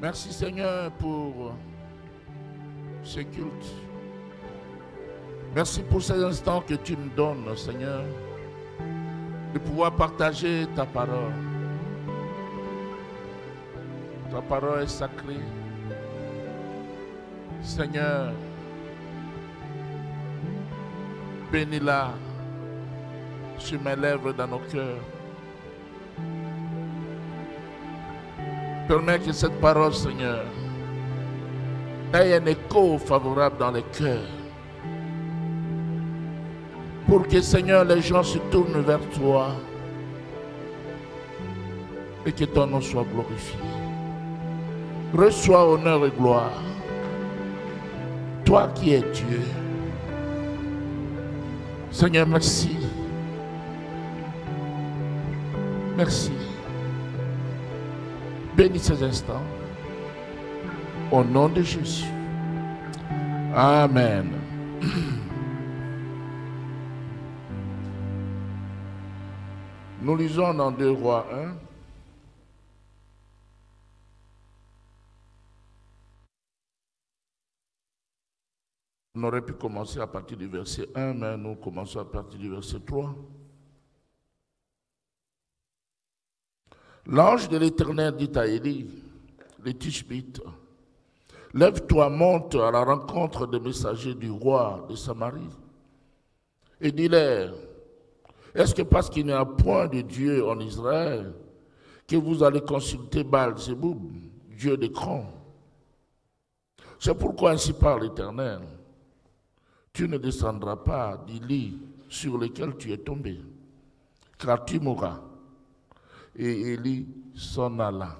Merci Seigneur pour ce culte. Merci pour ces instants que tu nous donnes, Seigneur, de pouvoir partager ta parole. Ta parole est sacrée. Seigneur, bénis-la sur mes lèvres, dans nos cœurs. Permets que cette parole, Seigneur, ait un écho favorable dans les cœurs. Pour que, Seigneur, les gens se tournent vers toi et que ton nom soit glorifié. Reçois honneur et gloire. Toi qui es Dieu. Seigneur, merci. Merci. Bénis ces instants. Au nom de Jésus. Amen. Nous lisons dans 2 Rois 1. On aurait pu commencer à partir du verset 1, mais nous commençons à partir du verset 3. L'ange de l'Éternel dit à Élie, le Tishbite, lève-toi, monte à la rencontre des messagers du roi de Samarie et dis-leur, est-ce que parce qu'il n'y a point de Dieu en Israël que vous allez consulter Baal-Zéboub, Dieu d'Écran? C'est pourquoi ainsi parle l'Éternel. Tu ne descendras pas du lit sur lequel tu es tombé, car tu mourras. Et Élie s'en alla.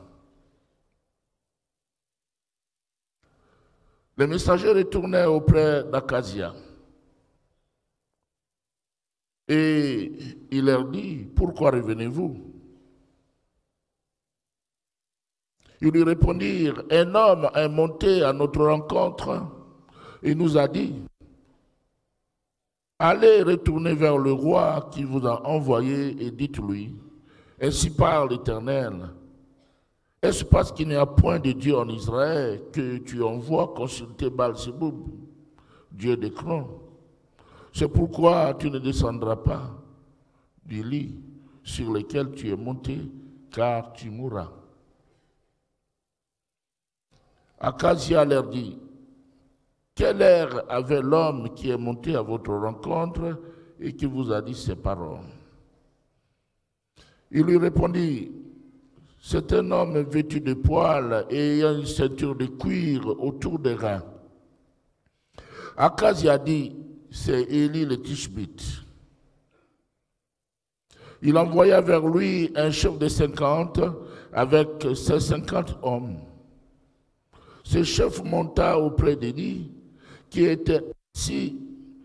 Les messagers retournèrent auprès d'Akazia. Et il leur dit, pourquoi revenez-vous? Ils lui répondirent, un homme est monté à notre rencontre et nous a dit, allez retourner vers le roi qui vous a envoyé et dites-lui, ainsi parle l'Éternel, est-ce parce qu'il n'y a point de Dieu en Israël que tu envoies consulter Baal-Zéboub, Dieu d'Écran? C'est pourquoi tu ne descendras pas du lit sur lequel tu es monté, car tu mourras. Akazia leur dit, quel air avait l'homme qui est monté à votre rencontre et qui vous a dit ces paroles? Il lui répondit, c'est un homme vêtu de poils et ayant une ceinture de cuir autour des reins. Akazia dit, c'est Élie le Tishbite. Il envoya vers lui un chef de 50 avec ses 50 hommes. Ce chef monta auprès d'Élie, qui était assis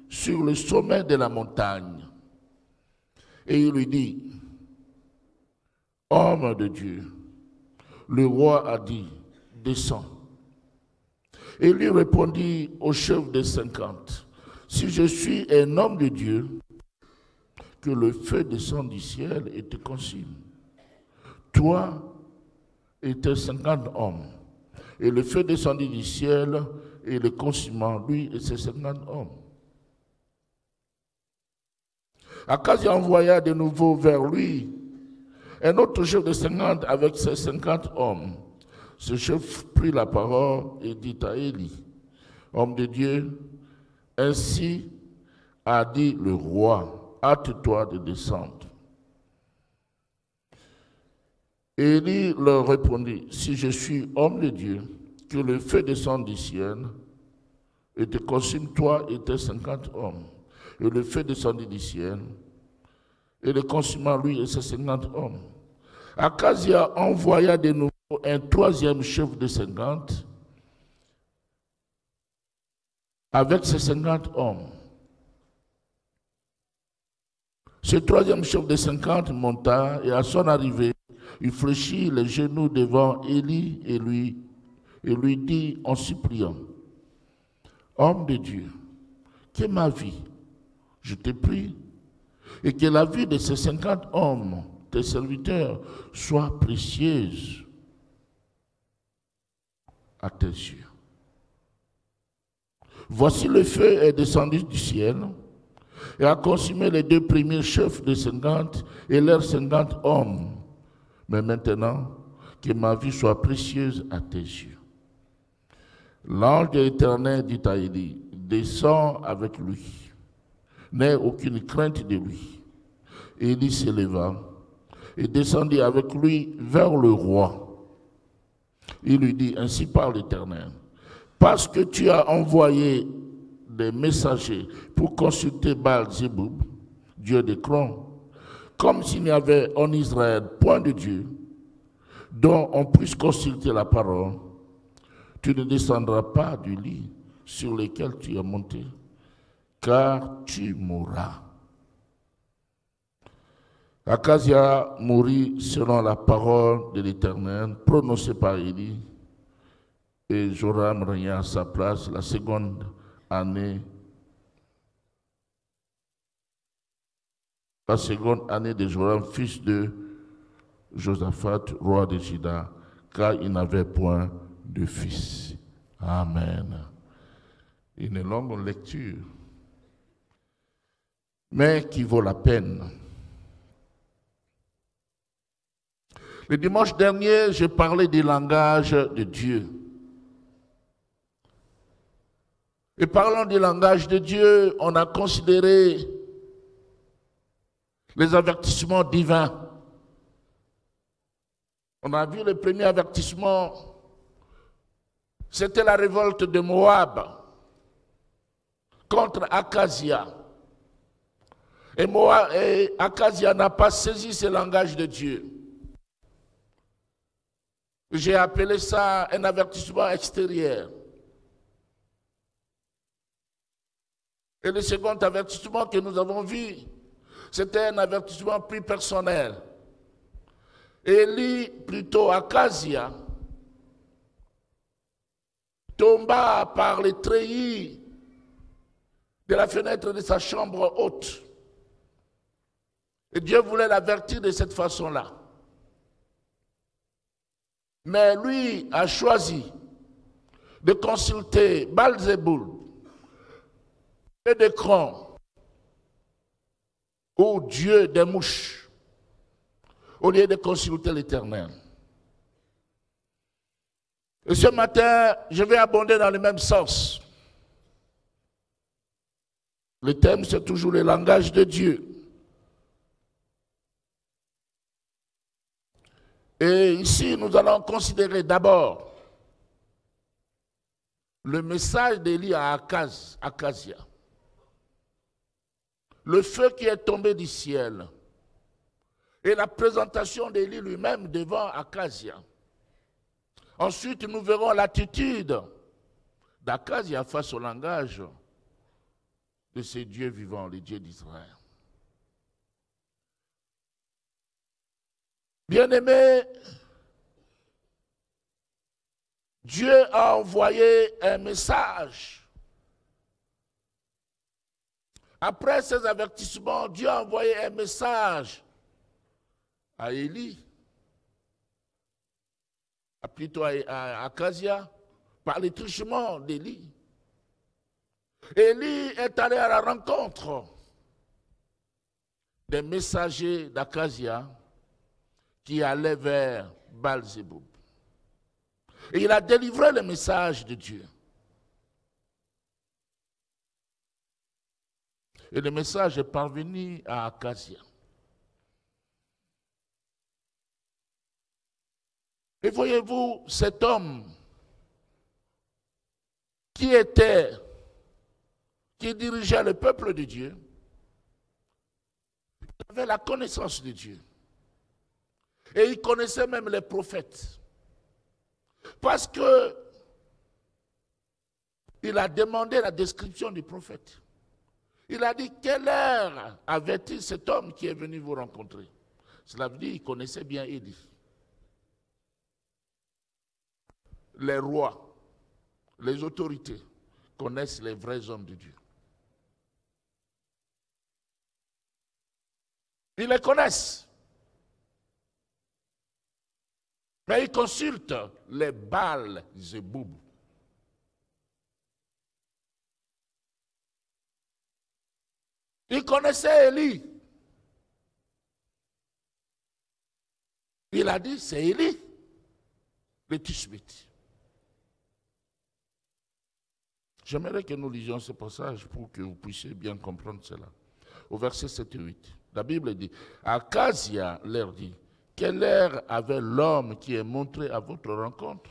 sur le sommet de la montagne. Et il lui dit, homme de Dieu, le roi a dit, descends. Et lui répondit au chef des 50, si je suis un homme de Dieu, que le feu descende du ciel et te consume. Toi et tes 50 hommes. Et le feu descendit du ciel et le consumant, lui et ses 50 hommes. Akazia envoya de nouveau vers lui un autre chef de 50 avec ses 50 hommes. Ce chef prit la parole et dit à Élie, homme de Dieu, ainsi a dit le roi, hâte-toi de descendre. Élie leur répondit, si je suis homme de Dieu, que le feu descende du ciel et te consume toi et tes 50 hommes. Et le feu descendit du ciel et le consuma lui et ses 50 hommes. Akazia envoya de nouveau un troisième chef de 50 avec ses 50 hommes. Ce troisième chef de 50 monta et à son arrivée, il fléchit les genoux devant Élie et lui dit en suppliant, homme de Dieu, que ma vie, je te prie, et que la vie de ces 50 hommes, tes serviteurs, soit précieuse. à tes yeux. Voici le feu est descendu du ciel et a consumé les 2 premiers chefs de 50 et leurs 50 hommes. Mais maintenant, que ma vie soit précieuse à tes yeux. L'ange de l'Éternel dit à Élie, descends avec lui, n'aie aucune crainte de lui. Élie s'éleva et descendit avec lui vers le roi. Il lui dit, ainsi parle l'Éternel, parce que tu as envoyé des messagers pour consulter Baal-Zéboub, dieu d'Écron, comme s'il n'y avait en Israël point de Dieu dont on puisse consulter la parole, tu ne descendras pas du lit sur lequel tu es monté, car tu mourras. Akazia mourut selon la parole de l'Éternel prononcée par Élie, et Joram régna à sa place la seconde année de Joram, fils de Josaphat, roi de Juda, car il n'avait point de fils. Amen. Une longue lecture, mais qui vaut la peine. Le dimanche dernier, j'ai parlé du langage de Dieu. Et parlant du langage de Dieu, on a considéré les avertissements divins. On a vu le premier avertissement, c'était la révolte de Moab contre Akazia. Et Akazia n'a pas saisi ce langage de Dieu. J'ai appelé ça un avertissement extérieur. Et le second avertissement que nous avons vu, c'était un avertissement plus personnel. Élie, plutôt Akazia, tomba par les treillis de la fenêtre de sa chambre haute. Et Dieu voulait l'avertir de cette façon-là. Mais lui a choisi de consulter Baal-Zéboub et d'Écron, ou Dieu des mouches, au lieu de consulter l'Éternel. Et ce matin, je vais abonder dans le même sens. Le thème, c'est toujours le langage de Dieu. Et ici, nous allons considérer d'abord le message d'Élie à Akazia. Le feu qui est tombé du ciel. Et la présentation d'Élie lui-même devant Akazia. Ensuite, nous verrons l'attitude d'Akazia face au langage de ces dieux vivants, les dieux d'Israël. Bien-aimés, Dieu a envoyé un message. Après ces avertissements, Dieu a envoyé un message à Élie, plutôt à Akazia, par les truchements d'Élie. Élie est allé à la rencontre des messagers d'Akazia qui allaient vers Baal-Zéboub. Et il a délivré le message de Dieu. Et le message est parvenu à Akazia. Et voyez-vous, cet homme qui dirigeait le peuple de Dieu, il avait la connaissance de Dieu. Et il connaissait même les prophètes. Parce que il a demandé la description du prophète. Il a dit, quelle heure avait-il cet homme qui est venu vous rencontrer? Cela veut dire qu'il connaissait bien Élie. Les rois, les autorités connaissent les vrais hommes de Dieu. Ils les connaissent. Mais il consulte les Baal Zéboub. Il connaissait Élie. Il a dit, c'est Élie, le Tishbite. J'aimerais que nous lisions ce passage pour que vous puissiez bien comprendre cela. Au verset 7 et 8, la Bible dit, Akazia leur dit, quelle heure avait l'homme qui est montré à votre rencontre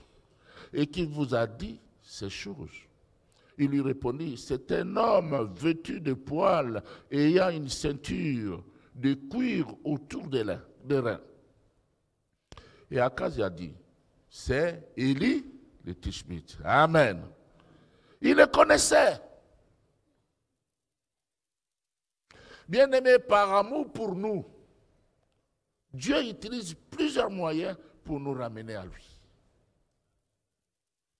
et qui vous a dit ces choses? Il lui répondit, c'est un homme vêtu de poils et ayant une ceinture de cuir autour des reins. Et Akazia dit, c'est Élie le Tishbite. Amen. Il le connaissait. Bien-aimé, par amour pour nous, Dieu utilise plusieurs moyens pour nous ramener à lui.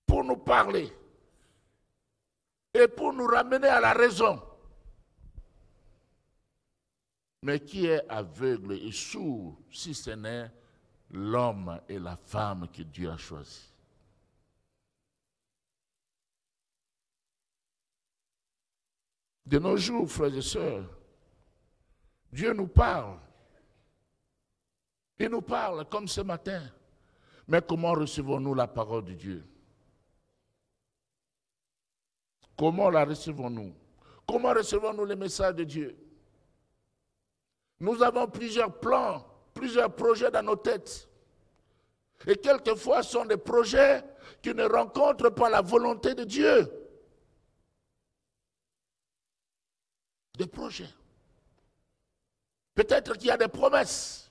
Pour nous parler. Et pour nous ramener à la raison. Mais qui est aveugle et sourd si ce n'est l'homme et la femme que Dieu a choisis? De nos jours, frères et sœurs, Dieu nous parle. Il nous parle comme ce matin. Mais comment recevons-nous la parole de Dieu? Comment la recevons-nous? Comment recevons-nous les messages de Dieu? Nous avons plusieurs plans, plusieurs projets dans nos têtes. Et quelquefois, ce sont des projets qui ne rencontrent pas la volonté de Dieu. Des projets. Peut-être qu'il y a des promesses.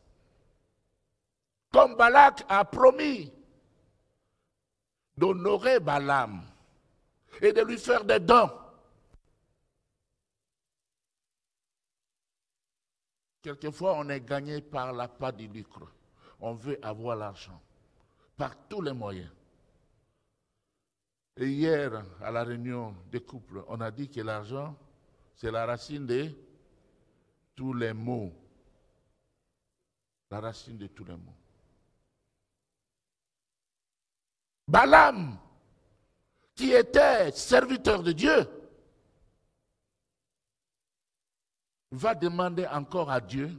Comme Balak a promis d'honorer Balaam et de lui faire des dons. Quelquefois, on est gagné par l'appât du lucre. On veut avoir l'argent par tous les moyens. Et hier, à la réunion des couples, on a dit que l'argent, c'est la racine de tous les maux. La racine de tous les maux. Balaam, qui était serviteur de Dieu, va demander encore à Dieu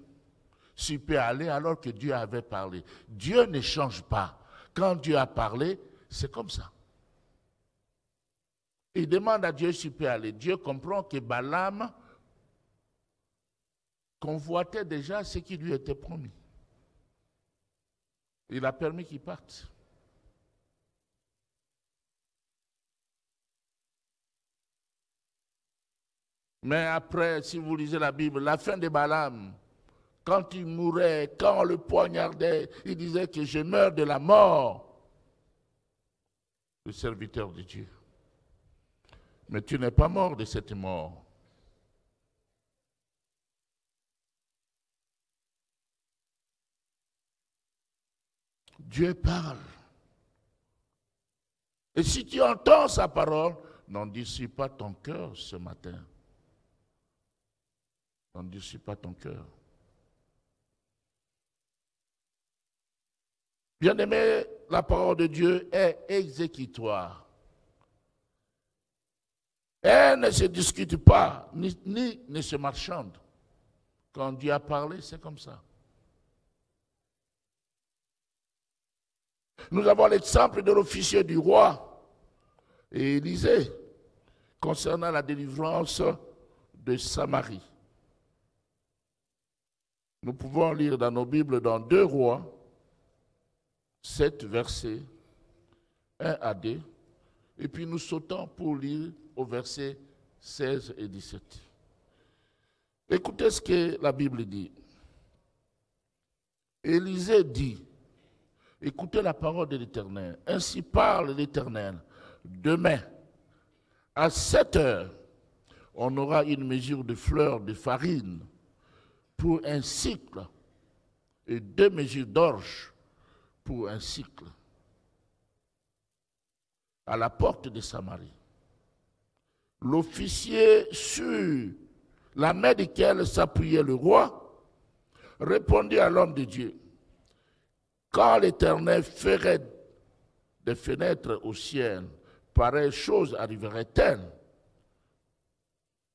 s'il peut aller alors que Dieu avait parlé. Dieu ne change pas. Quand Dieu a parlé, c'est comme ça. Il demande à Dieu s'il peut aller. Dieu comprend que Balaam convoitait déjà ce qui lui était promis. Il a permis qu'il parte. Mais après, si vous lisez la Bible, la fin de Balaam, quand il mourait, quand on le poignardait, il disait que je meurs de la mort. Le serviteur de Dieu. Mais tu n'es pas mort de cette mort. Dieu parle. Et si tu entends sa parole, n'endurcis pas ton cœur ce matin. N'endurcis pas ton cœur. Bien-aimé, la parole de Dieu est exécutoire. Elle ne se discute pas, ni ne se marchande. Quand Dieu a parlé, c'est comme ça. Nous avons l'exemple de l'officier du roi et Élisée concernant la délivrance de Samarie. Nous pouvons lire dans nos Bibles, dans 2 Rois, 7 versets, 1 à 2, et puis nous sautons pour lire au verset 16 et 17. Écoutez ce que la Bible dit. Élisée dit, écoutez la parole de l'Éternel. Ainsi parle l'Éternel. Demain, à 7 heures, on aura une mesure de fleurs de farine pour un cycle et 2 mesures d'orge pour un cycle à la porte de Samarie. L'officier sur la main duquel s'appuyait le roi répondit à l'homme de Dieu. quand l'Éternel ferait des fenêtres au ciel, pareille chose arriverait-elle?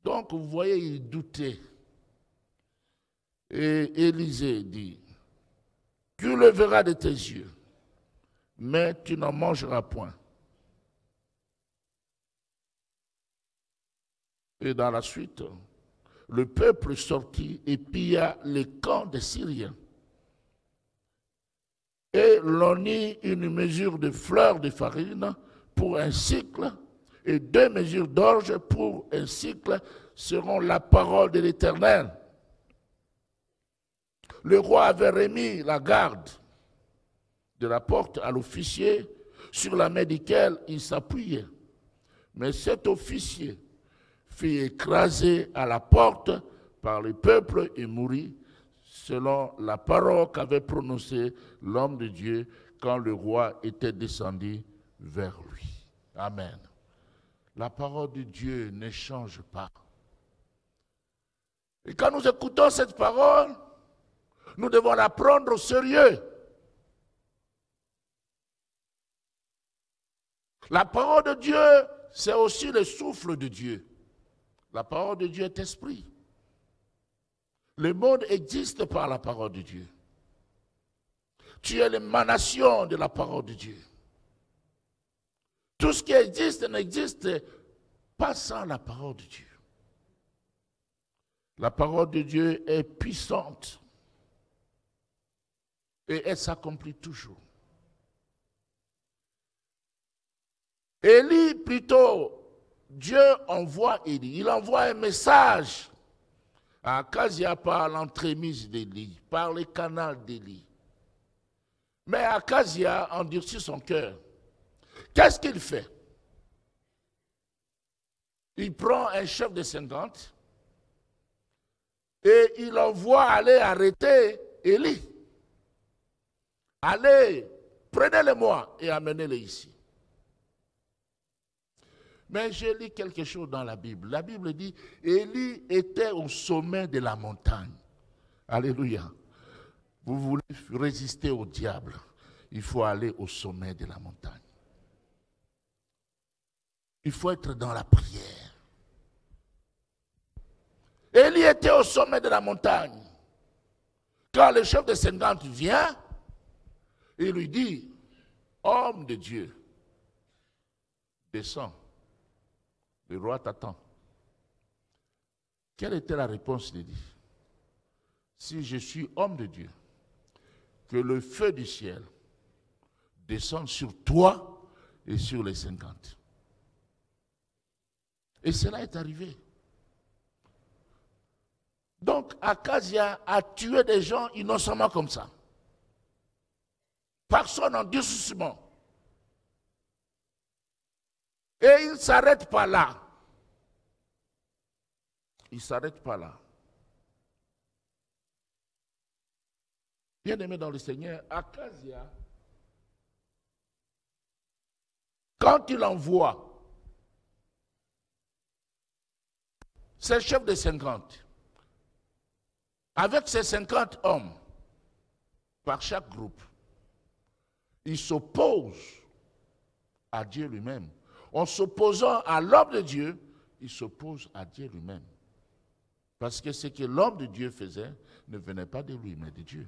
Donc, vous voyez, il doutait. Et Élisée dit, tu le verras de tes yeux, mais tu n'en mangeras point. Et dans la suite, le peuple sortit et pilla les camps des Syriens. Et l'on mit une mesure de fleurs de farine pour un cycle, et 2 mesures d'orge pour un cycle seront la parole de l'Éternel. Le roi avait remis la garde de la porte à l'officier sur la main duquel il s'appuyait. Mais cet officier fut écrasé à la porte par le peuple et mourut selon la parole qu'avait prononcée l'homme de Dieu quand le roi était descendu vers lui. Amen. La parole de Dieu ne change pas. Et quand nous écoutons cette parole, nous devons la prendre au sérieux. La parole de Dieu, c'est aussi le souffle de Dieu. La parole de Dieu est esprit. Le monde existe par la parole de Dieu. Tu es l'émanation de la parole de Dieu. Tout ce qui existe n'existe pas sans la parole de Dieu. La parole de Dieu est puissante. Et elle s'accomplit toujours. Élie, plutôt, Dieu envoie Élie. Il envoie un message à Akazia par l'entremise d'Élie, par les canaux d'Élie. Mais Akazia endurcit son cœur. Qu'est-ce qu'il fait? Il prend un chef de 50 et il envoie aller arrêter Élie. Allez, prenez-le-moi et amenez-le ici. Mais j'ai lu quelque chose dans la Bible. La Bible dit, Élie était au sommet de la montagne. Alléluia. Vous voulez résister au diable, il faut aller au sommet de la montagne. Il faut être dans la prière. Élie était au sommet de la montagne. Quand le chef de 50 vient, il lui dit, homme de Dieu, descends, le roi t'attend. Quelle était la réponse d'Élie? Si je suis homme de Dieu, que le feu du ciel descende sur toi et sur les 50. Et cela est arrivé. Donc, Akazia a tué des gens innocemment comme ça. Par son endurcissement. Et il ne s'arrête pas là. Il ne s'arrête pas là. Bien-aimé dans le Seigneur, Akazia, quand il envoie ses chefs de 50, avec ses 50 hommes, par chaque groupe, il s'oppose à Dieu lui-même. En s'opposant à l'homme de Dieu, il s'oppose à Dieu lui-même. Parce que ce que l'homme de Dieu faisait ne venait pas de lui, mais de Dieu.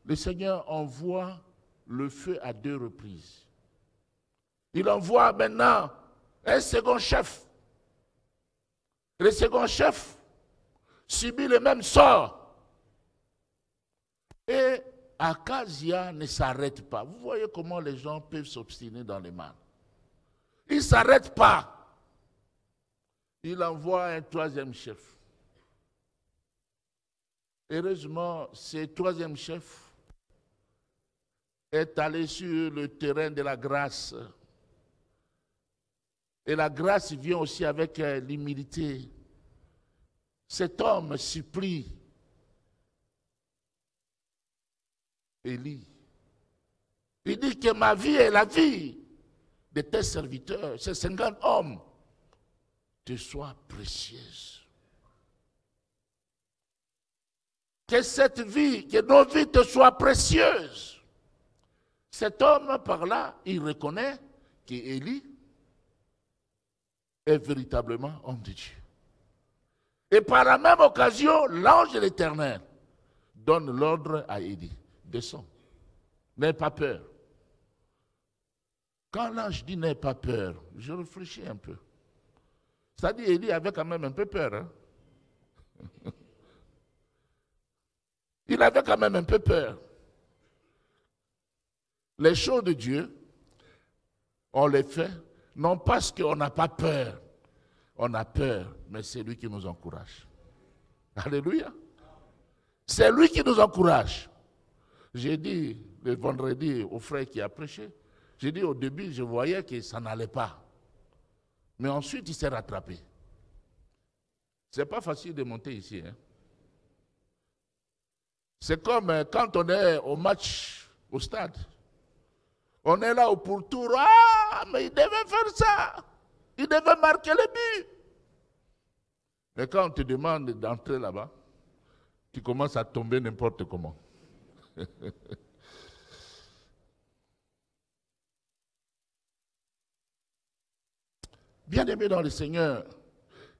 Le Seigneur envoie le feu à 2 reprises. Il envoie maintenant un second chef. Le second chef subit le même sort. Et Akazia ne s'arrête pas. Vous voyez comment les gens peuvent s'obstiner dans le mal. Il ne s'arrête pas. Il envoie un 3e chef. Heureusement, ce 3e chef est allé sur le terrain de la grâce. Et la grâce vient aussi avec l'humilité. Cet homme supplie Élie. Il dit que ma vie est la vie de tes serviteurs, ces 50 hommes, te soient précieuses. que cette vie, que nos vies te soient précieuses. Cet homme, par là, il reconnaît qu'Élie est véritablement homme de Dieu. Et par la même occasion, l'ange de l'Éternel donne l'ordre à Élie. Descends, n'aie pas peur. Quand l'ange dit n'aie pas peur, je réfléchis un peu. Ça dit, Élie avait quand même un peu peur. Hein? Il avait quand même un peu peur. Les choses de Dieu, on les fait, non parce qu'on n'a pas peur. On a peur, mais c'est lui qui nous encourage. Alléluia. C'est lui qui nous encourage. J'ai dit le vendredi au frère qui a prêché, j'ai dit au début, je voyais que ça n'allait pas. Mais ensuite, il s'est rattrapé. Ce n'est pas facile de monter ici. Hein? C'est comme quand on est au match, au stade. On est là au pourtour. Ah, mais il devait faire ça. Il devait marquer le but. Mais quand on te demande d'entrer là-bas, tu commences à tomber n'importe comment. Bien-aimé dans le Seigneur,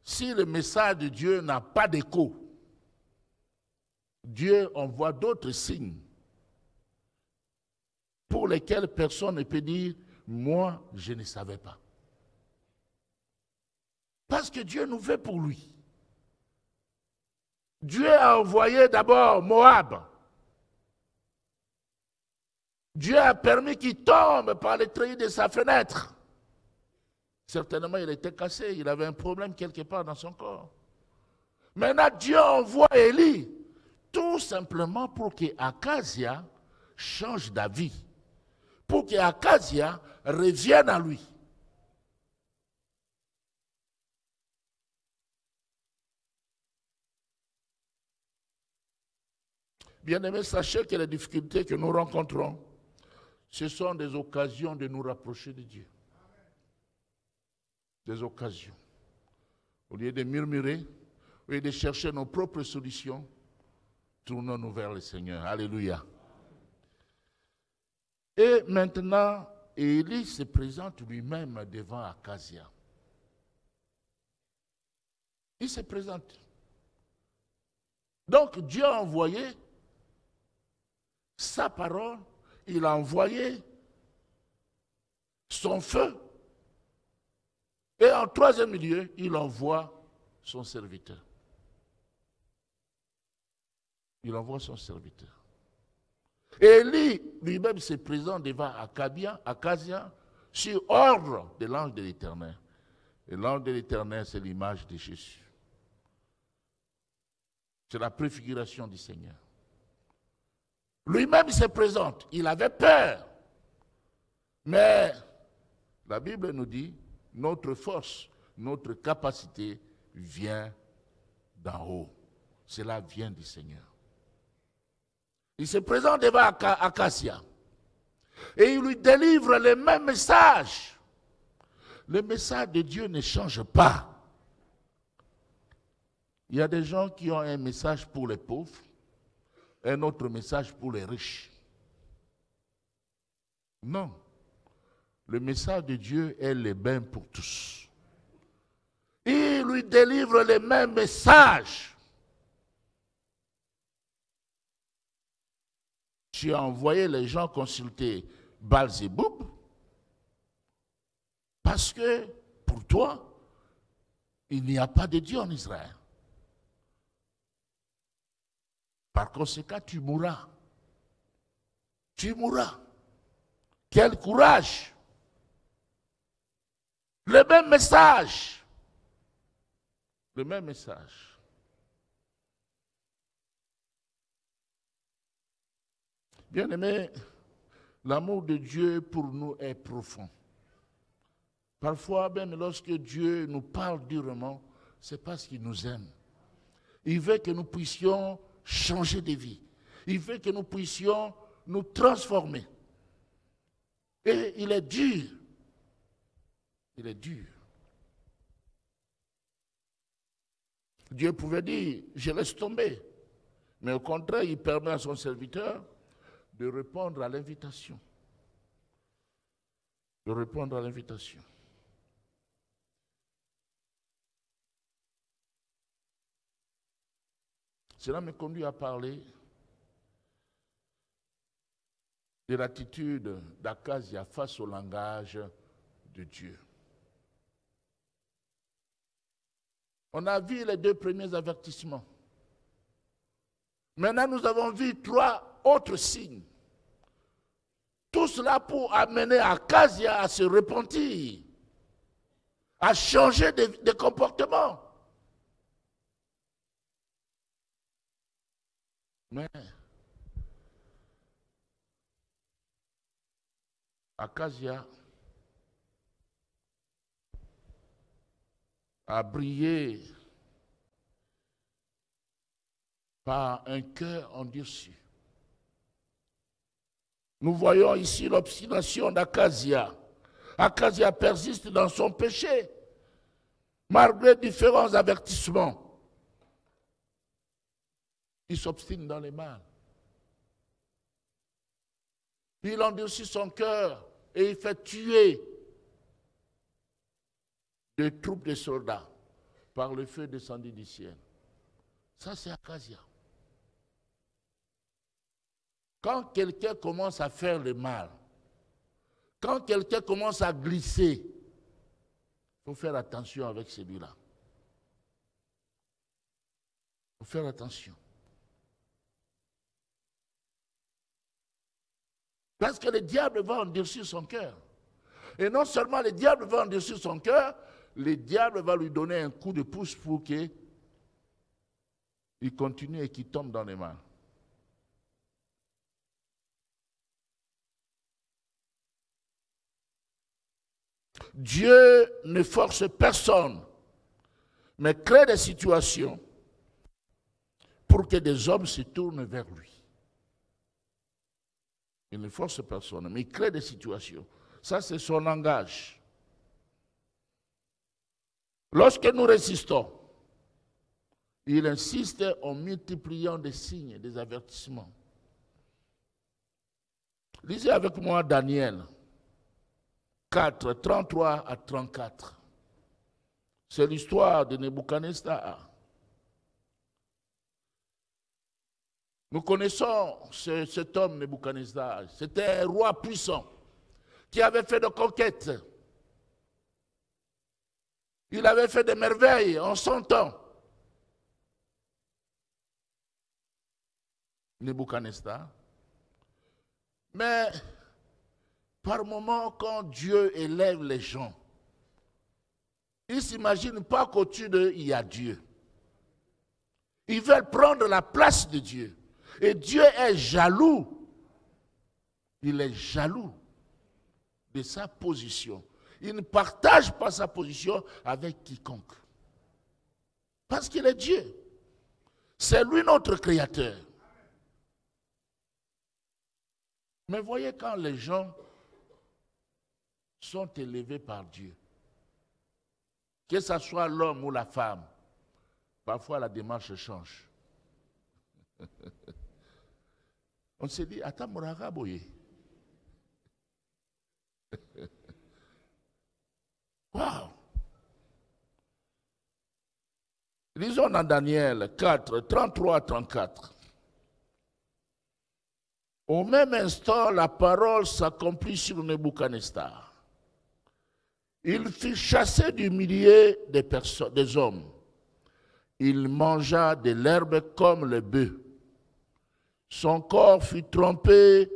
si le message de Dieu n'a pas d'écho, Dieu envoie d'autres signes pour lesquels personne ne peut dire « moi, je ne savais pas ». Parce que Dieu nous fait pour lui. Dieu a envoyé d'abord Moab. Dieu a permis qu'il tombe par les treillis de sa fenêtre. Certainement, il était cassé, il avait un problème quelque part dans son corps. Maintenant, Dieu envoie Élie, tout simplement pour qu'Akazia change d'avis, pour qu'Akazia revienne à lui. Bien-aimés, sachez que les difficultés que nous rencontrons, ce sont des occasions de nous rapprocher de Dieu. Des occasions. Au lieu de murmurer, au lieu de chercher nos propres solutions, tournons-nous vers le Seigneur. Alléluia. Et maintenant, Élie se présente lui-même devant Akazia. Il se présente. Donc Dieu a envoyé sa parole, il a envoyé son feu. Et en troisième lieu, il envoie son serviteur. Il envoie son serviteur. Élie lui-même se présente devant Akazia sur ordre de l'ange de l'Éternel. Et l'ange de l'Éternel, c'est l'image de Jésus. C'est la préfiguration du Seigneur. Lui-même se présente. Il avait peur. Mais la Bible nous dit, notre force, notre capacité vient d'en haut. Cela vient du Seigneur. Il se présente devant Akazia. Et il lui délivre le même message. Le message de Dieu ne change pas. Il y a des gens qui ont un message pour les pauvres, un autre message pour les riches. Non. Le message de Dieu est le même pour tous. Il lui délivre le même message. Tu as envoyé les gens consulter Baal-Zéboub parce que pour toi, il n'y a pas de Dieu en Israël. Par conséquent, tu mourras. Tu mourras. Quel courage! Le même message. Le même message. Bien-aimés, l'amour de Dieu pour nous est profond. Parfois, même lorsque Dieu nous parle durement, c'est parce qu'il nous aime. Il veut que nous puissions changer de vie. Il veut que nous puissions nous transformer. Et il est dur. Il est dur. Dieu pouvait dire, je laisse tomber. Mais au contraire, il permet à son serviteur de répondre à l'invitation. De répondre à l'invitation. Cela me conduit à parler de l'attitude d'Akazia face au langage de Dieu. On a vu les 2 premiers avertissements. Maintenant, nous avons vu 3 autres signes. Tout cela pour amener Akazia à se repentir, à changer de comportement. Mais Akazia a brillé par un cœur endurci. Nous voyons ici l'obstination d'Akazia. Akazia persiste dans son péché, malgré différents avertissements. Il s'obstine dans les mal. Il endurcit son cœur et il fait tuer des troupes de soldats par le feu descendu du ciel. Ça, c'est Akazia. Quand quelqu'un commence à faire le mal, quand quelqu'un commence à glisser, il faut faire attention avec celui-là. Il faut faire attention. Parce que le diable va endurcir son cœur. Et non seulement le diable va endurcir son cœur, le diable va lui donner un coup de pouce pour qu'il continue et qu'il tombe dans les mains. Dieu ne force personne, mais crée des situations pour que des hommes se tournent vers lui. Il ne force personne, mais il crée des situations. Ça, c'est son langage. Lorsque nous résistons, il insiste en multipliant des signes, des avertissements. Lisez avec moi Daniel 4, 33 à 34. C'est l'histoire de Nebuchadnezzar. Nous connaissons cet homme Nebuchadnezzar. C'était un roi puissant qui avait fait des conquêtes. Il avait fait des merveilles en son temps. Nebuchadnezzar. Mais par moments, quand Dieu élève les gens, ils ne s'imaginent pas qu'au-dessus d'eux, il y a Dieu. Ils veulent prendre la place de Dieu. Et Dieu est jaloux. Il est jaloux de sa position. Il ne partage pas sa position avec quiconque. Parce qu'il est Dieu. C'est lui notre créateur. Mais voyez quand les gens sont élevés par Dieu, que ce soit l'homme ou la femme, parfois la démarche change. On s'est dit, attends, Mouraga Boye. Waouh! Lisons dans Daniel 4, 33 à 34. Au même instant, la parole s'accomplit sur Nebuchadnezzar. Il fut chassé du milieu des hommes. Il mangea de l'herbe comme le bœuf. Son corps fut trempé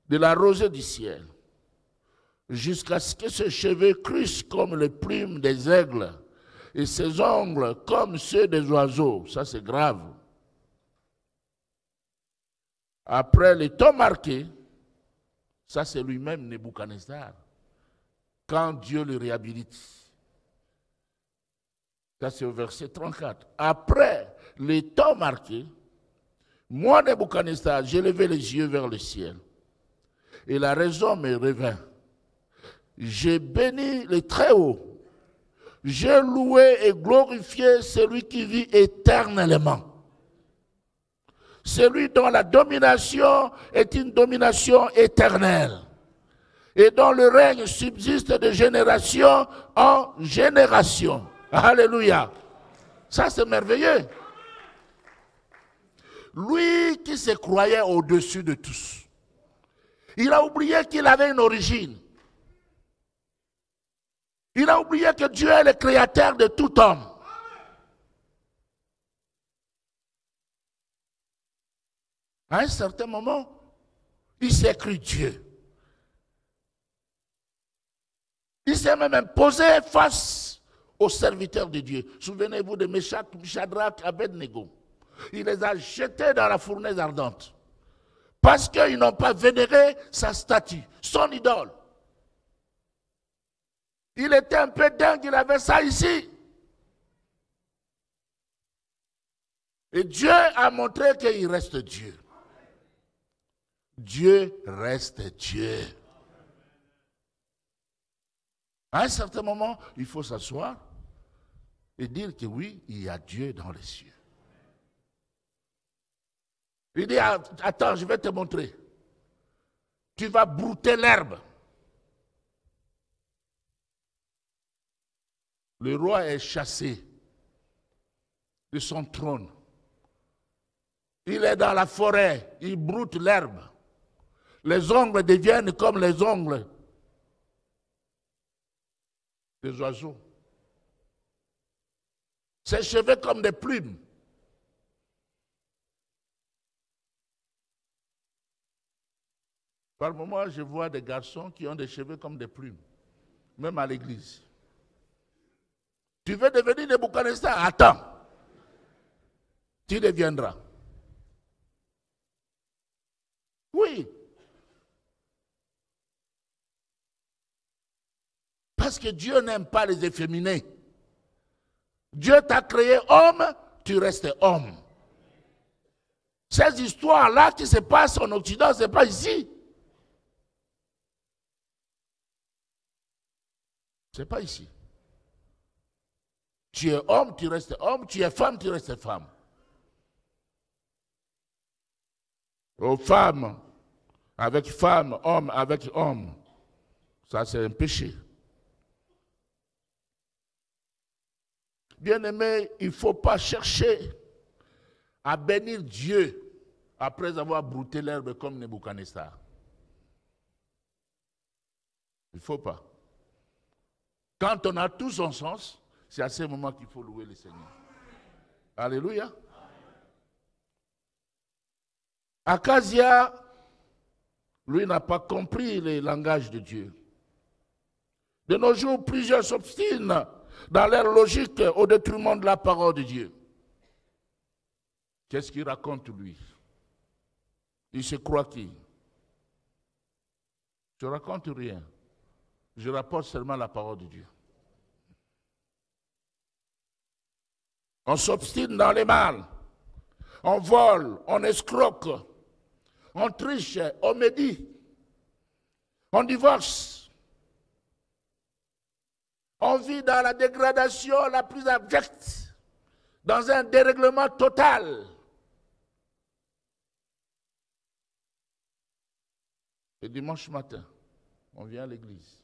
de la rosée du ciel, jusqu'à ce que ses cheveux crussent comme les plumes des aigles et ses ongles comme ceux des oiseaux. Ça, c'est grave. Après le temps marqué, ça c'est lui-même Nebuchadnezzar, quand Dieu le réhabilite. Ça c'est au verset 34. Après le temps marqué, moi Nebuchadnezzar, j'ai levé les yeux vers le ciel et la raison me revint. J'ai béni le Très-Haut. J'ai loué et glorifié celui qui vit éternellement. celui dont la domination est une domination éternelle et dont le règne subsiste de génération en génération. Alléluia. Ça, c'est merveilleux. Lui qui se croyait au-dessus de tous, il a oublié qu'il avait une origine. Il a oublié que Dieu est le créateur de tout homme. À un certain moment, il s'est cru Dieu. Il s'est même imposé face aux serviteurs de Dieu. Souvenez-vous de Meshach, Shadrach, Abednego. Il les a jetés dans la fournaise ardente. Parce qu'ils n'ont pas vénéré sa statue, son idole. Il était un peu dingue, il avait ça ici. Et Dieu a montré qu'il reste Dieu. Dieu reste Dieu. À un certain moment, il faut s'asseoir et dire que oui, il y a Dieu dans les cieux. Il dit, attends, je vais te montrer. Tu vas brouter l'herbe. Le roi est chassé de son trône. Il est dans la forêt, il broute l'herbe. Les ongles deviennent comme les ongles des oiseaux. Ses cheveux comme des plumes. Par moments, je vois des garçons qui ont des cheveux comme des plumes, même à l'église. Tu veux devenir Nebuchadnezzar? Attends. Tu deviendras. Oui. Parce que Dieu n'aime pas les efféminés. Dieu t'a créé homme, tu restes homme. Ces histoires-là qui se passent en Occident, ce n'est pas ici. Ce n'est pas ici. Tu es homme, tu restes homme. Tu es femme, tu restes femme. Aux femmes, avec femme, homme, avec homme. Ça, c'est un péché. Bien-aimé, il ne faut pas chercher à bénir Dieu après avoir brouté l'herbe comme Nebuchadnezzar. Il ne faut pas. Quand on a tout son sens, c'est à ce moment qu'il faut louer le Seigneur. Alléluia. Akazia, lui, n'a pas compris le langage de Dieu. De nos jours, plusieurs s'obstinent dans leur logique au détriment de la parole de Dieu. Qu'est-ce qu'il raconte, lui? Il se croit qui? Je ne raconte rien. Je rapporte seulement la parole de Dieu. On s'obstine dans les mal. On vole, on escroque, on triche, on médit, on divorce. On vit dans la dégradation la plus abjecte, dans un dérèglement total. Et dimanche matin, on vient à l'église.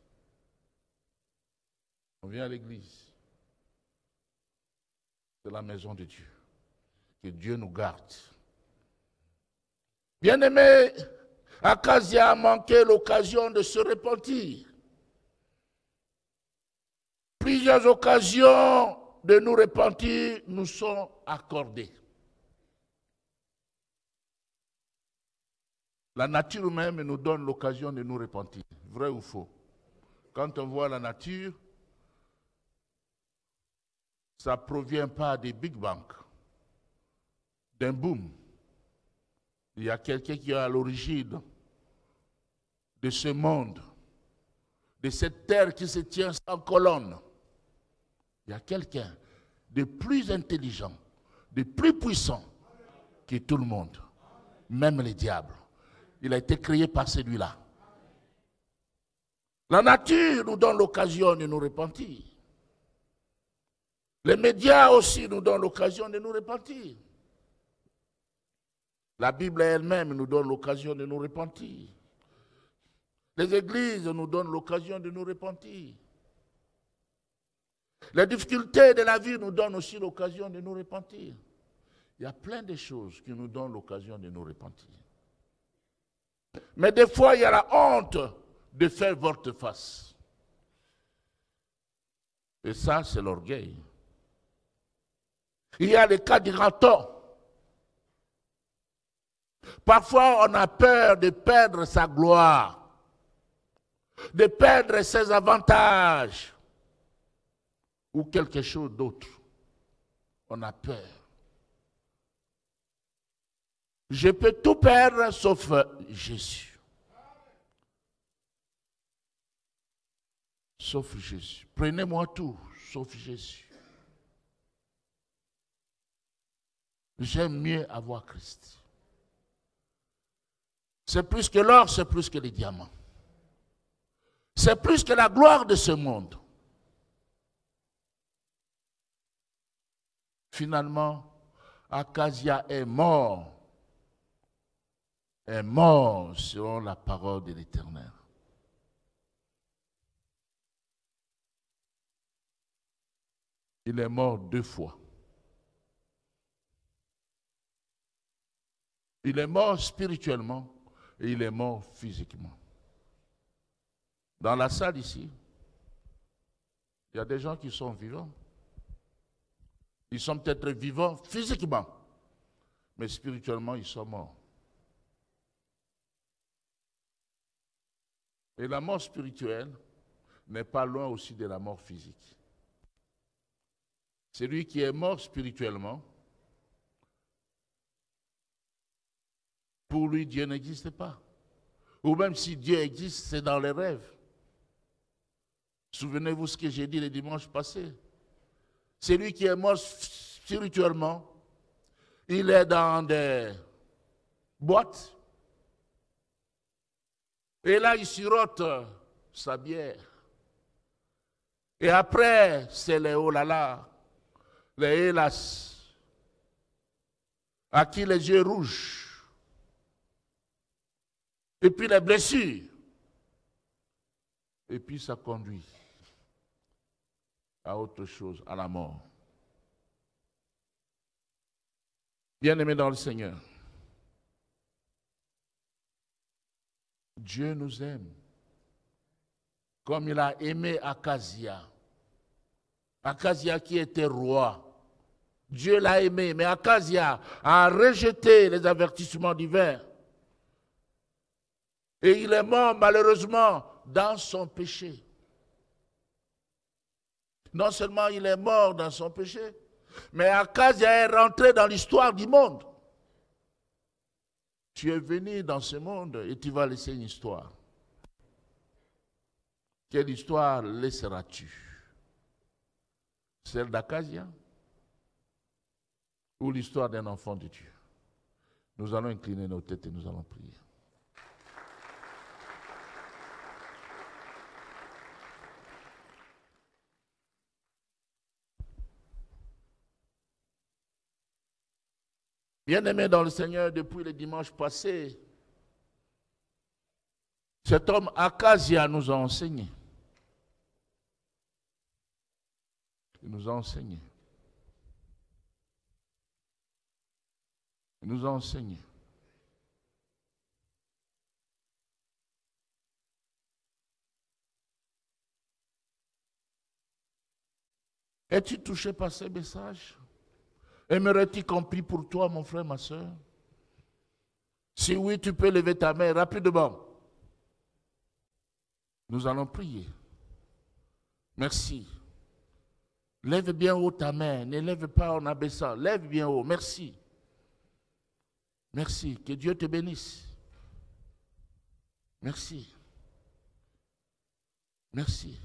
On vient à l'église. C'est la maison de Dieu. Que Dieu nous garde. Bien-aimé, Akazia a manqué l'occasion de se repentir. Plusieurs occasions de nous repentir nous sont accordées. La nature même nous donne l'occasion de nous repentir. Vrai ou faux? Quand on voit la nature, ça ne provient pas des Big Bang, d'un boom. Il y a quelqu'un qui est à l'origine de ce monde, de cette terre qui se tient sans colonne. Il y a quelqu'un de plus intelligent, de plus puissant que tout le monde, même les diables. Il a été créé par celui-là. La nature nous donne l'occasion de nous repentir. Les médias aussi nous donnent l'occasion de nous repentir. La Bible elle-même nous donne l'occasion de nous repentir. Les églises nous donnent l'occasion de nous repentir. Les difficultés de la vie nous donnent aussi l'occasion de nous repentir. Il y a plein de choses qui nous donnent l'occasion de nous repentir. Mais des fois, il y a la honte de faire volte-face. Et ça, c'est l'orgueil. Il y a les cas d'Iraton. Parfois, on a peur de perdre sa gloire, de perdre ses avantages ou quelque chose d'autre. On a peur. Je peux tout perdre sauf Jésus. Sauf Jésus. Prenez-moi tout, sauf Jésus. J'aime mieux avoir Christ. C'est plus que l'or, c'est plus que les diamants. C'est plus que la gloire de ce monde. Finalement, Akazia est mort selon la parole de l'Éternel. Il est mort 2 fois. Il est mort spirituellement et il est mort physiquement. Dans la salle ici, il y a des gens qui sont vivants. Ils sont peut-être vivants physiquement, mais spirituellement, ils sont morts. Et la mort spirituelle n'est pas loin aussi de la mort physique. Celui qui est mort spirituellement, pour lui, Dieu n'existe pas. Ou même si Dieu existe, c'est dans les rêves. Souvenez-vous ce que j'ai dit le dimanche passé. Celui qui est mort spirituellement, il est dans des boîtes. Et là, il sirote sa bière. Et après, c'est les oh là là, les hélas, à qui les yeux rouges. Et puis les blessures. Et puis ça conduit à autre chose, à la mort. Bien-aimés dans le Seigneur, Dieu nous aime comme il a aimé Akazia. Akazia qui était roi. Dieu l'a aimé, mais Akazia a rejeté les avertissements divins. Et il est mort malheureusement dans son péché. Non seulement il est mort dans son péché, mais Akazia est rentré dans l'histoire du monde. Tu es venu dans ce monde et tu vas laisser une histoire. Quelle histoire laisseras-tu? Celle d'Akazia ou l'histoire d'un enfant de Dieu? Nous allons incliner nos têtes et nous allons prier. Bien-aimés dans le Seigneur, depuis le dimanche passé, cet homme Akazia nous a enseigné. Il nous a enseigné. Il nous a enseigné. Es-tu touché par ces messages? Aimerais-tu qu'on prie pour toi, mon frère, ma soeur? Si oui, tu peux lever ta main rapidement. Nous allons prier. Merci. Lève bien haut ta main. Ne lève pas en abaissant. Lève bien haut. Merci. Merci. Que Dieu te bénisse. Merci. Merci.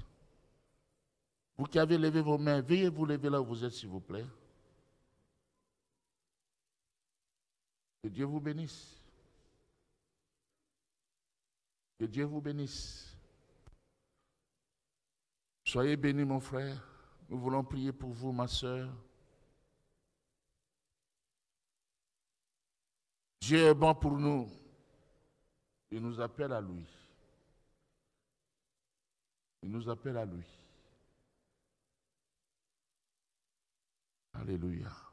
Vous qui avez levé vos mains, veuillez vous lever là où vous êtes, s'il vous plaît. Que Dieu vous bénisse. Que Dieu vous bénisse. Soyez bénis, mon frère. Nous voulons prier pour vous, ma soeur. Dieu est bon pour nous. Il nous appelle à lui. Il nous appelle à lui. Alléluia.